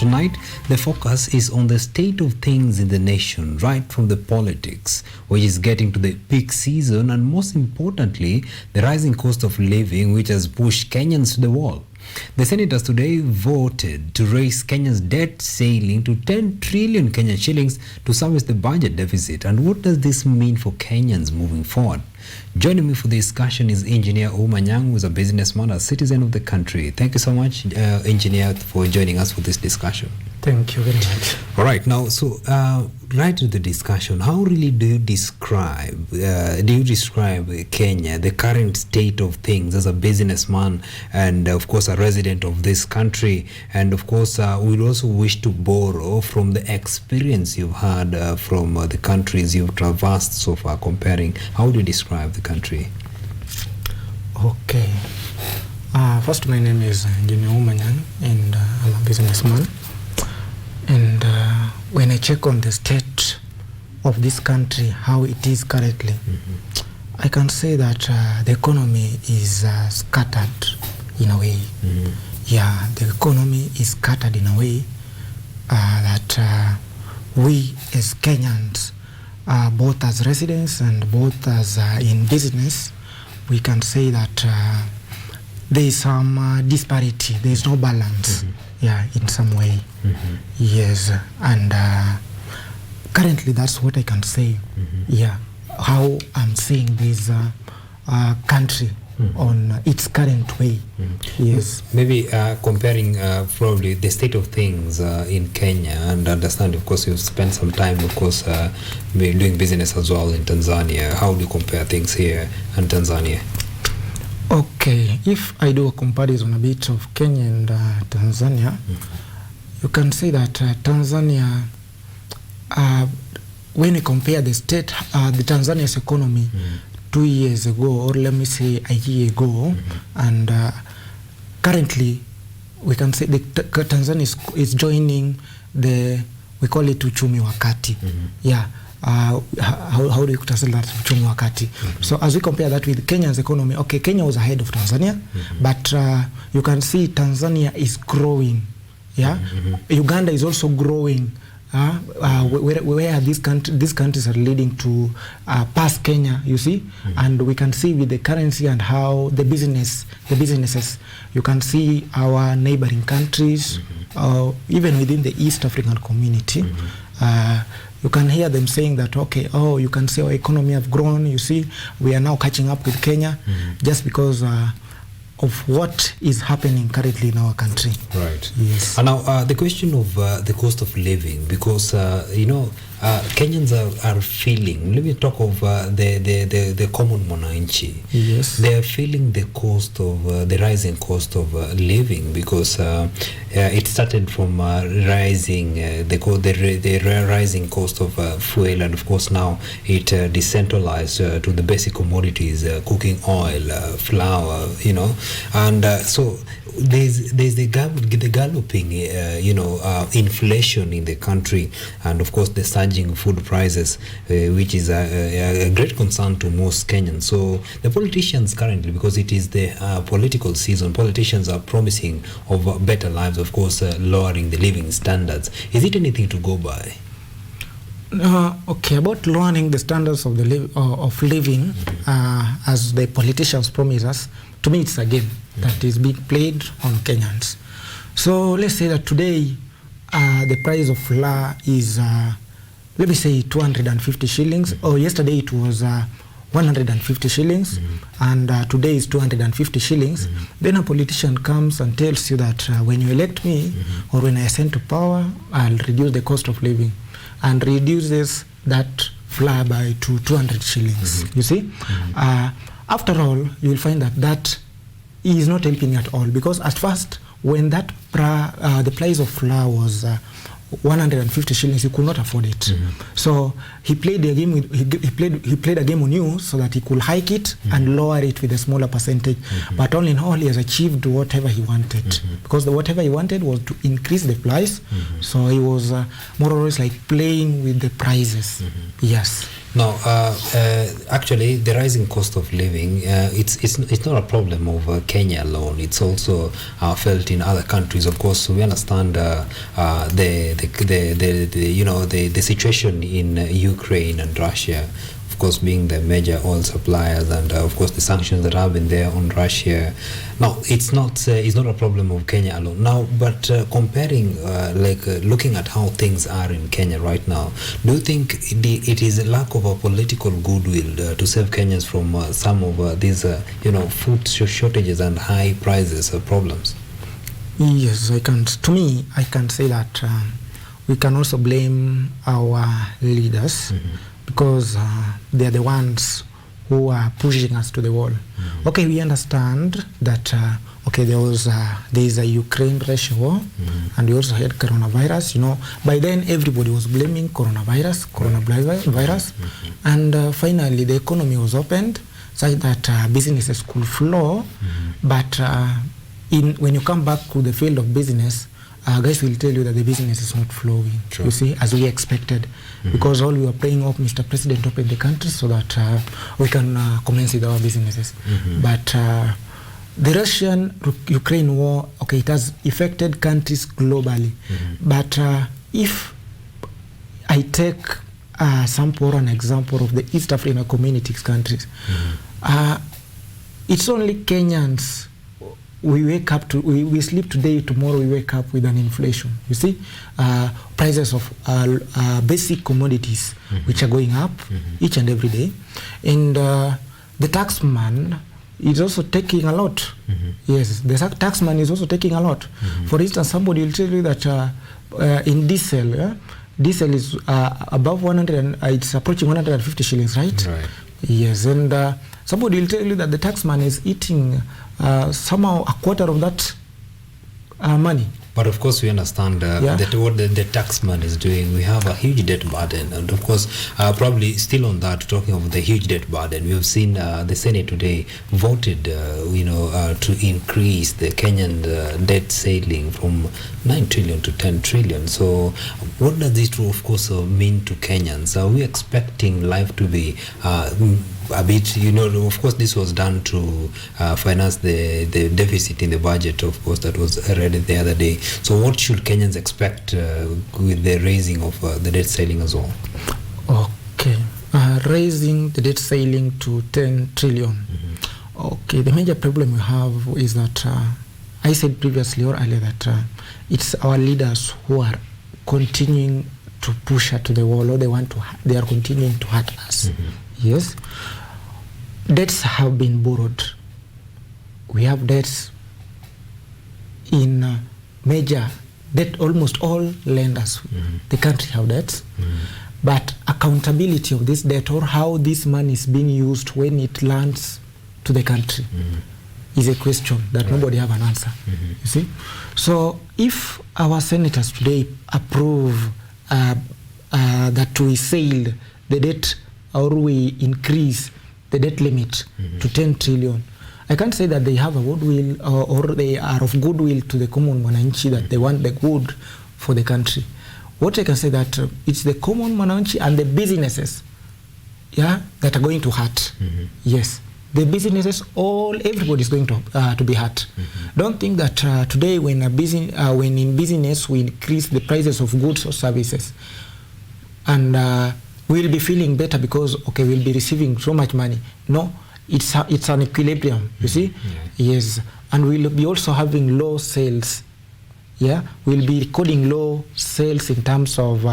tonight, the focus is on the state of things in the nation, right from the politics, which is getting to the peak season, and most importantly, the rising cost of living, which has pushed Kenyans to the wall. The senators today voted to raise Kenya's debt ceiling to 10 trillion Kenyan shillings to service the budget deficit. And what does this mean for Kenyans moving forward? Joining me for the discussion is Engineer Ouma Nyang, who is a businessman, a citizen of the country. Thank you so much, Engineer, for joining us for this discussion. Thank you very much. All right, now, so right to the discussion, how really do you describe Kenya, the current state of things, as a businessman and, of course, a resident of this country? And, of course, we also wish to borrow from the experience you've had from the countries you've traversed so far, comparing. How do you describe the country? Okay. First, my name is Engineer Ouma Nyang, and I'm a businessman. And when I check on the state of this country, how it is currently, I can say that the economy is scattered in a way. Yeah, the economy is scattered in a way that we as Kenyans, both as residents and both as in business, we can say that there is some disparity, there is no balance. Yeah, in some way. Yes, and currently that's what I can say. Yeah, how I'm seeing this country on its current way. Yes. Maybe comparing probably the state of things in Kenya, and understand, of course, you've spent some time, of course, doing business as well in Tanzania. How do you compare things here and Tanzania? Okay, if I do a comparison a bit of Kenya and Tanzania, you can say that Tanzania, when we compare the state, the Tanzania's economy 2 years ago, or let me say a year ago, and currently we can say the Tanzania is joining the, we call it uchumi wakati. Yeah. How do you translate that uchumi wakati? So as we compare that with Kenya's economy, okay, Kenya was ahead of Tanzania, but you can see Tanzania is growing. Yeah, Uganda is also growing. Where these countries are leading to past Kenya, you see, and we can see with the currency and how the businesses, you can see our neighboring countries, even within the East African community. You can hear them saying that, okay, oh, you can see our economy have grown, you see, we are now catching up with Kenya, just because of what is happening currently in our country. Right. Yes. And now the question of the cost of living, because, Kenyans are feeling, let me talk of the common mwananchi. Yes. They are feeling the cost of, the rising cost of living, because it started from rising, the rising cost of fuel, and of course now it decentralized to the basic commodities, cooking oil, flour, and so there's the galloping, inflation in the country, and of course the surging food prices, which is a great concern to most Kenyans. So the politicians currently, because it is the political season, politicians are promising of better lives, of course, lowering the living standards. Is it anything to go by? Okay, about lowering the standards of living, as the politicians promise us, to me it's a game that is being played on Kenyans. So let's say that today the price of flour is, let me say 250 shillings, or yesterday it was 150 shillings, and today is 250 shillings. Then a politician comes and tells you that when you elect me, or when I ascend to power, I'll reduce the cost of living, and reduces that flour by to 200 shillings. You see? After all, you will find that is not helping at all, because at first, when that the price of flour was 150 shillings, you could not afford it. So he played a game with, he played a game on you so that he could hike it and lower it with a smaller percentage. But all in all, he has achieved whatever he wanted, because whatever he wanted was to increase the price. So he was more or less like playing with the prices. Yes. No, actually, the rising cost of living, it's not a problem of Kenya alone. It's also felt in other countries. Of course, we understand the situation in Ukraine and Russia, of course, being the major oil suppliers, and of course the sanctions that have been there on Russia. Now, it's not a problem of Kenya alone. Now, but comparing, looking at how things are in Kenya right now, do you think it is a lack of a political goodwill to save Kenyans from some of these, food shortages and high prices problems? Yes, I can. To me, I can say that we can also blame our leaders. Because they are the ones who are pushing us to the wall. Okay, we understand that there is a Ukraine-Russia war, and we also had coronavirus. By then everybody was blaming coronavirus, and finally the economy was opened such that businesses could flow. But when you come back to the field of business, guys will tell you that the business is not flowing, you see, as we expected, because all we were praying of Mr. President open the country so that we can commence with our businesses. But the Russian-Ukraine war, okay, it has affected countries globally. But if I take sample or an example of the East African community countries, it's only Kenyans. We sleep today, tomorrow we wake up with an inflation. You see, prices of basic commodities which are going up each and every day, and the taxman is also taking a lot. Yes, the taxman is also taking a lot. For instance, somebody will tell you that in diesel is above 100, and it's approaching 150 shillings, right? Right. Yes, and somebody will tell you that the taxman is eating somehow a quarter of that money. But of course, we understand that what the taxman is doing. We have a huge debt burden, and of course, probably still on that, talking of the huge debt burden, we have seen the Senate today voted, to increase the Kenyan debt ceiling from 9 trillion to 10 trillion. So, what does this, of course, mean to Kenyans? Are we expecting life to be a bit, of course, this was done to finance the deficit in the budget, of course, that was read the other day. So what should Kenyans expect with the raising of the debt ceiling as well? Okay, raising the debt ceiling to 10 trillion. Okay, the major problem we have is that, I said previously or earlier that it's our leaders who are continuing to push us to the wall, or they are continuing to hurt us. Yes, debts have been borrowed. We have debts in major debt. Almost all lenders, the country have debts, but accountability of this debt, or how this money is being used when it lands to the country, is a question that nobody have an answer. You see, so if our senators today approve that we sailed the debt, or we increase the debt limit to 10 trillion, I can't say that they have a goodwill, or they are of goodwill to the common mwananchi, that they want the good for the country. What I can say that it's the common mwananchi and the businesses, that are going to hurt. Yes, the businesses, everybody is going to be hurt. Don't think that today when in business we increase the prices of goods or services, and we'll be feeling better because we'll be receiving so much money. No, it's an equilibrium, you see. Yes, and we'll be also having low sales. We'll be recording low sales in terms of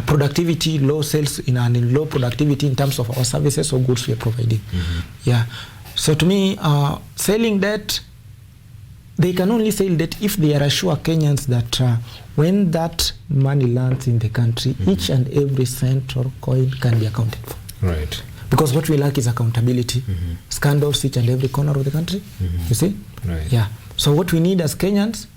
productivity, low sales and low productivity in terms of our services or goods we are providing. So to me, selling debt, they can only sell debt if they are assured Kenyans that when that money lands in the country, each and every cent or coin can be accounted for. Right. Because what we lack is accountability. Scandals each and every corner of the country. You see? Right. Yeah. So what we need as Kenyans,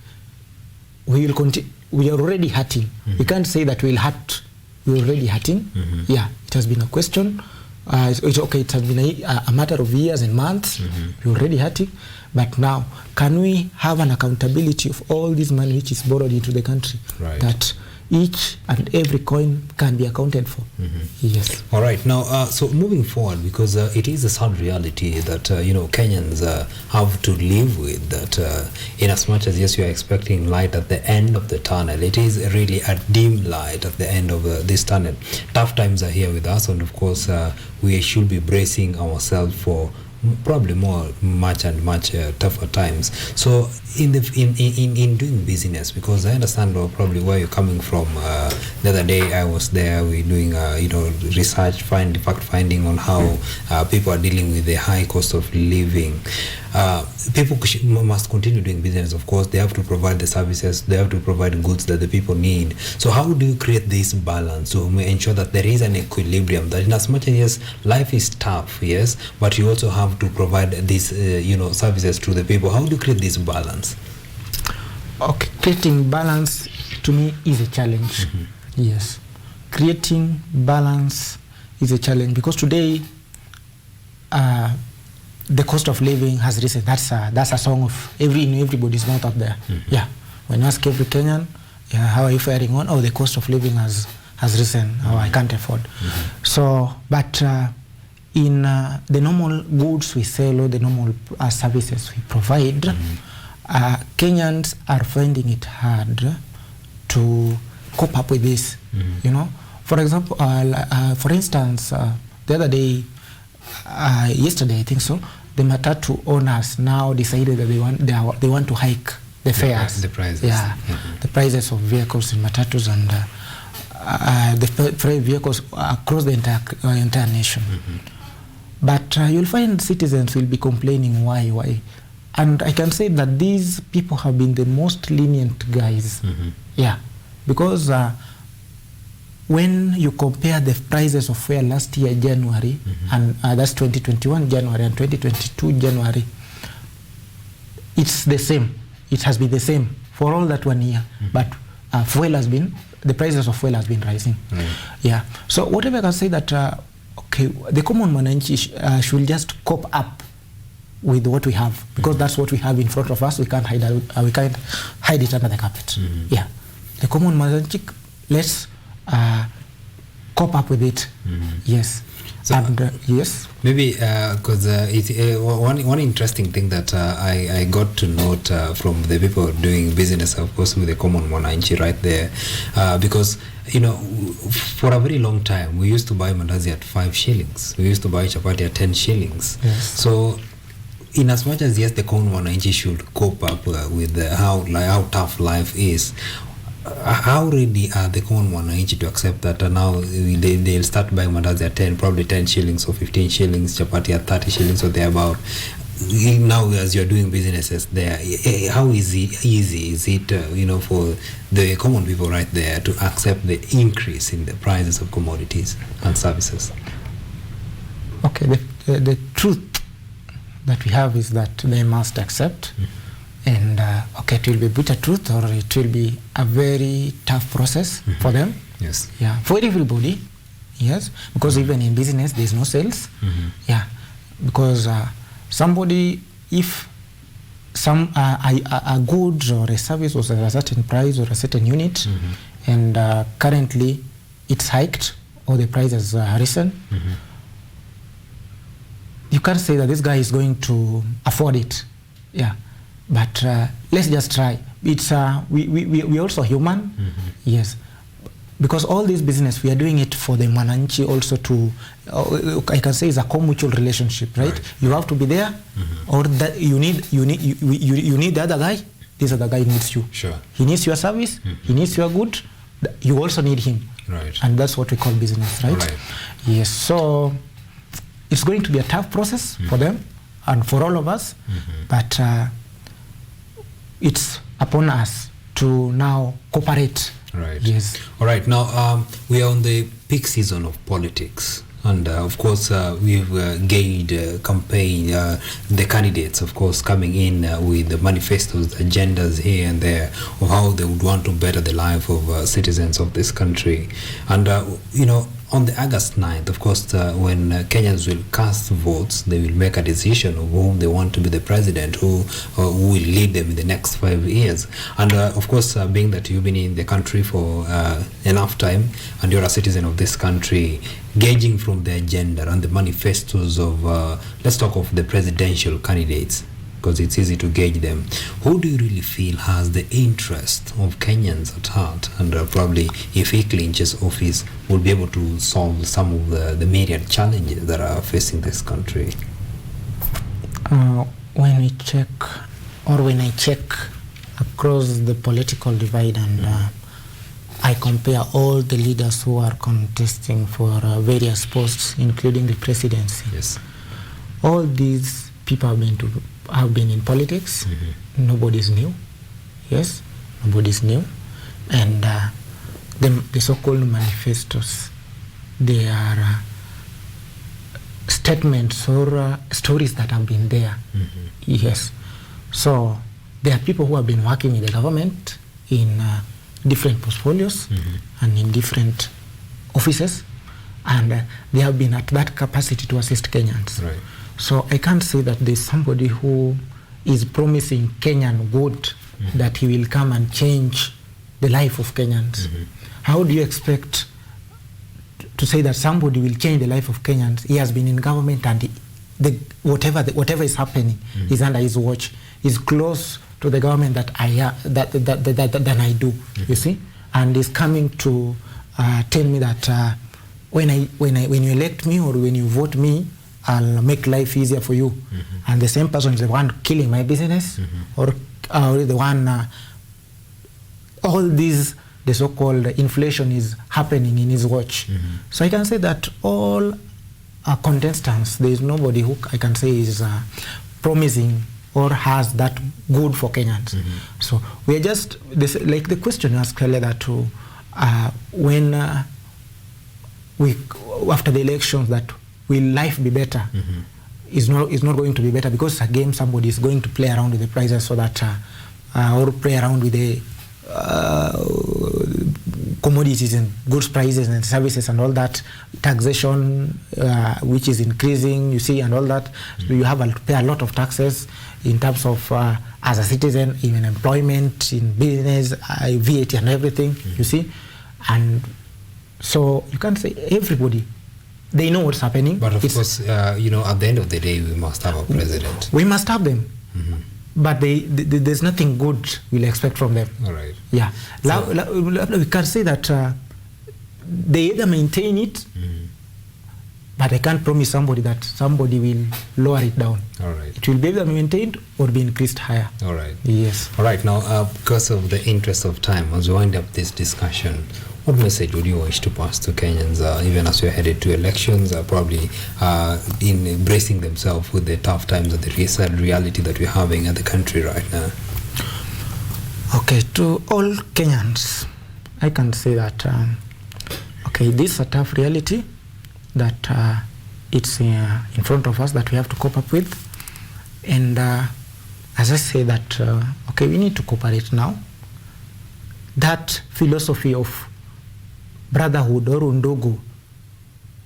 we will continue. We are already hurting. We can't say that we'll hurt. We're already hurting. Yeah, it has been a question. It's okay. It has been a matter of years and months. We're already hurting. But now, can we have an accountability of all this money which is borrowed into the country? Right. That each and every coin can be accounted for. Yes. All right. Now, so moving forward, because it is a sad reality that Kenyans have to live with. That, in as much as yes, you are expecting light at the end of the tunnel, it is really a dim light at the end of this tunnel. Tough times are here with us, and of course, we should be bracing ourselves for probably much tougher times. So in doing business, because I understand probably where you're coming from. The other day I was there, we're doing research, fact finding on how people are dealing with the high cost of living. People must continue doing business. Of course, they have to provide the services, they have to provide goods that the people need. So how do you create this balance to ensure that there is an equilibrium, that in as much as yes, life is tough, yes, but you also have to provide these services to the people? How do you create this balance? Okay, creating balance to me is a challenge. Yes, creating balance is a challenge, because today the cost of living has risen. That's a song of everybody's mouth up there. Yeah, when you ask every Kenyan, how are you faring on? Oh, the cost of living has risen. Oh, I can't afford. So, but in the normal goods we sell or the normal services we provide, Kenyans are finding it hard to cope up with this. For example, for instance, the other day, yesterday I think so, the matatu owners now decided that they want to hike the fares, the prices. The prices of vehicles in matatus and the vehicles across the entire nation. But you'll find citizens will be complaining why, and I can say that these people have been the most lenient guys. Because when you compare the prices of fare last year January and that's 2021 January and 2022 January, it's the same. It has been the same for all that 1 year, but the prices of fuel has been rising. So whatever I can say that okay, the common mwananchi should just cope up with what we have, because that's what we have in front of us. We can't hide it under the carpet. The common mwananchi, let's cope up with it. Yes. So and yes, maybe because one interesting thing that I got to note from the people doing business, of course, with the common mwananchi right there, because for a very long time we used to buy mandazi at 5 shillings, we used to buy chapati at 10 shillings. So in as much as yes, the common mwananchi should cope up with how tough life is, how ready are the common mwananchi to accept that now they'll start buying mandazi at probably 10 shillings or 15 shillings, chapati at 30 shillings or thereabout? Now as you're doing businesses there, how easy is it for the common people right there to accept the increase in the prices of commodities and services? Okay, the truth that we have is that they must accept. And okay, it will be bitter truth, or it will be a very tough process for them. Yes. Yeah, for everybody. Yes, because even in business there's no sales. Yeah, because somebody, if a goods or a service was at a certain price or a certain unit, and currently it's hiked or the price has risen, you can't say that this guy is going to afford it. Yeah. But let's just try. It's we also human. Yes, because all this business we are doing it for the mwananchi also to I can say it's a co-mutual relationship, right? You have to be there, or that you need the other guy. This other guy needs you. Sure. He needs your service. He needs your good. You also need him. Right. And that's what we call business, right? Right. Yes. So it's going to be a tough process for them and for all of us, but. It's upon us to now cooperate. Right. Yes. All right. Now we are on the peak season of politics, and of course we've gauged campaign the candidates, of course, coming in with the manifestos, agendas here and there of how they would want to better the life of citizens of this country, and On the August 9th, of course, when Kenyans will cast votes, they will make a decision of whom they want to be the president, who will lead them in the next 5 years. And of course, being that you've been in the country for enough time and you're a citizen of this country, gauging from the agenda and the manifestos of, let's talk of the presidential candidates, because it's easy to gauge them. Who do you really feel has the interest of Kenyans at heart, and probably if he clinches office will be able to solve some of the myriad challenges that are facing this country? When I check across the political divide and I compare all the leaders who are contesting for various posts, including the presidency. Yes. All these people have been in politics. Nobody's new. Yes, nobody's new. And the so-called manifestos, they are statements or stories that have been there. Yes. So there are people who have been working in the government in different portfolios and in different offices, and they have been at that capacity to assist Kenyans. Right. So I can't say that there's somebody who is promising Kenyan good, that he will come and change the life of Kenyans. How do you expect to say that somebody will change the life of Kenyans? He has been in government and whatever is happening is under his watch. He's close to the government than I do. You see, and he's coming to tell me that when you elect me or when you vote me, I'll make life easier for you. And the same person is the one killing my business, or the one, all these, the so-called inflation is happening in his watch. So I can say that all contestants, there is nobody who I can say is promising or has that good for Kenyans. So we are just, like the question you asked earlier, that when after the elections, that will life be better? Is not going to be better, because again somebody is going to play around with the prices, so that or play around with the commodities and goods prices and services and all that, taxation which is increasing, you see, and all that. So you have to pay a lot of taxes in terms of as a citizen, even employment, in business, VAT and everything, you see. And so you can't say everybody, they know what's happening. But of course, at the end of the day, we must have a president. We must have them. But there's nothing good we'll expect from them. All right. Yeah. We can say that they either maintain it, but I can't promise somebody that somebody will lower it down. All right. It will be either maintained or be increased higher. All right. Yes. All right. Now, because of the interest of time, as we wind up this discussion, what message would you wish to pass to Kenyans, even as we're headed to elections, probably in embracing themselves with the tough times and the recent reality that we're having at the country right now? Okay, to all Kenyans, I can say that, this is a tough reality that it's in front of us that we have to cope up with. And as I say that, we need to cooperate now. That philosophy of brotherhood or undugu,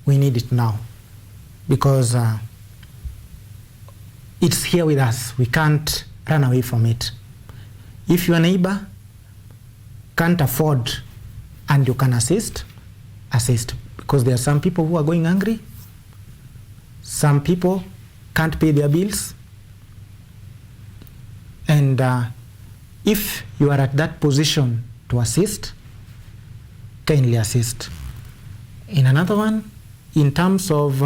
we need it now, because it's here with us. We can't run away from it. If your neighbor can't afford and you can assist, because there are some people who are going hungry. Some people can't pay their bills. And if you are at that position to assist, kindly assist. In another one, in terms of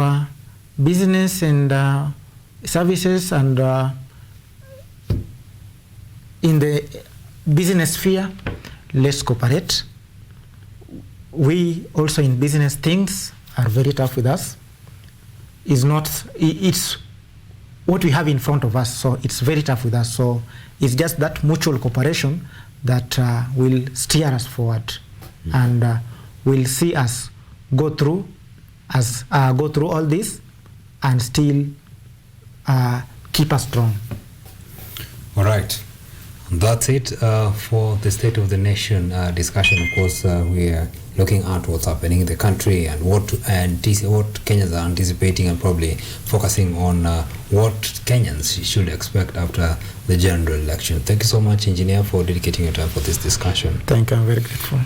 business and services, and in the business sphere, let's cooperate. We also in business, things are very tough with us. It's what we have in front of us, so it's very tough with us. So it's just that mutual cooperation that will steer us forward. And will see us go through all this and still keep us strong. All right. That's it for the State of the Nation discussion. Of course, we are looking at what's happening in the country and what Kenyans are anticipating, and probably focusing on what Kenyans should expect after the general election. Thank you so much, Engineer, for dedicating your time for this discussion. Thank you. I'm very grateful.